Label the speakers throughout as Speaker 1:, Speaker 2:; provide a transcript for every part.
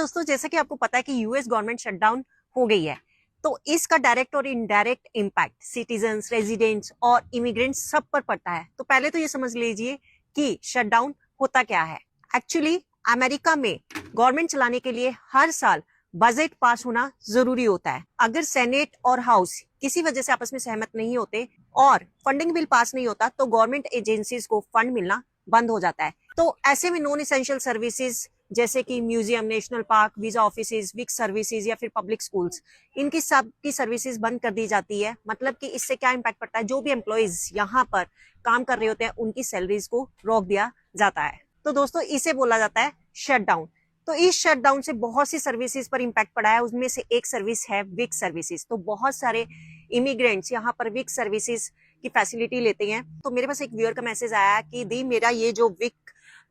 Speaker 1: दोस्तों, जैसा कि आपको पता है कि यूएस गवर्नमेंट शटडाउन हो गई है, तो इसका डायरेक्ट और इनडायरेक्ट इम्पैक्ट सिटीजन्स, रेजिडेंट्स और इमिग्रेंट्स सब पर पड़ता है। तो पहले तो ये समझ लीजिए कि शटडाउन होता क्या है। एक्चुअली अमेरिका में गवर्नमेंट चलाने के लिए हर साल बजट पास होना जरूरी होता है। अगर सेनेट और हाउस किसी वजह से आपस में सहमत नहीं होते और फंडिंग बिल पास नहीं होता तो गवर्नमेंट एजेंसीज को फंड मिलना बंद हो जाता है। तो ऐसे में नॉन एसेंशियल सर्विसेज जैसे कि museum, national park, visa offices, विक सर्विसेज या फिर पब्लिक स्कूल्स, इनकी सब की सर्विसेज बंद कर दी जाती है। मतलब कि इससे क्या इम्पैक्ट पड़ता है, जो भी एम्प्लॉयज यहाँ पर काम कर रहे होते हैं उनकी सैलरीज को रोक दिया जाता है। तो दोस्तों इसे बोला जाता है शटडाउन। तो इस शटडाउन से बहुत सी सर्विसेज पर इम्पैक्ट पड़ा है। उसमें से एक सर्विस है विक सर्विसेज। तो बहुत सारे इमिग्रेंट्स यहाँ पर विक सर्विसेज की फैसिलिटी लेते हैं। तो मेरे पास एक व्यूअर का मैसेज आया कि दी मेरा ये जो विक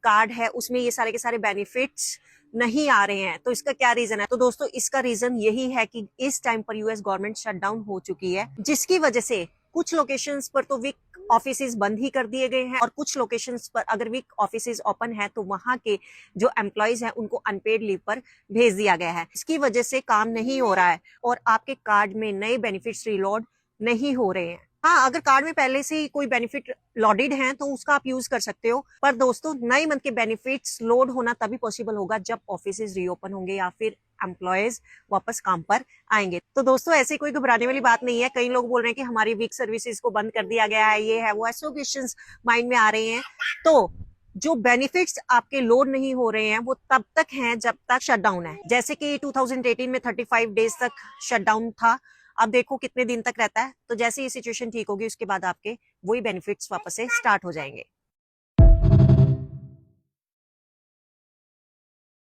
Speaker 1: कार्ड है उसमें ये सारे के सारे बेनिफिट्स नहीं आ रहे हैं, तो इसका क्या रीजन है। तो दोस्तों इसका रीजन यही है कि इस टाइम पर यूएस गवर्नमेंट शटडाउन हो चुकी है, जिसकी वजह से कुछ लोकेशंस पर तो विक ऑफिसेज बंद ही कर दिए गए हैं और कुछ लोकेशंस पर अगर विक ऑफिसेज ओपन है तो वहां के जो एम्प्लॉयज हैं उनको अनपेड लीव पर भेज दिया गया है। इसकी वजह से काम नहीं हो रहा है और आपके कार्ड में नए बेनिफिट्स रिलोड नहीं हो रहे हैं। हाँ, अगर कार्ड में पहले से ही कोई बेनिफिट लॉडेड है तो उसका आप यूज कर सकते हो, पर दोस्तों नए मंथ के बेनिफिट्स लोड होना तभी पॉसिबल होगा जब ऑफिसेज रीओपन होंगे या फिर एम्प्लॉयज वापस काम पर आएंगे। तो दोस्तों ऐसे कोई घबराने वाली बात नहीं है। कई लोग बोल रहे हैं कि हमारी वीक सर्विसेज को बंद कर दिया गया है, ये है वो, ऐसे क्वेश्चंस माइंड में आ रहे हैं। तो जो बेनिफिट्स आपके लोड नहीं हो रहे हैं वो तब तक हैं जब तक शटडाउन है। जैसे कि 2018 में 35 डेज तक शटडाउन था, अब देखो कितने दिन तक रहता है। तो जैसे ये सिचुएशन ठीक होगी उसके बाद आपके वही बेनिफिट्स वापस से स्टार्ट हो जाएंगे।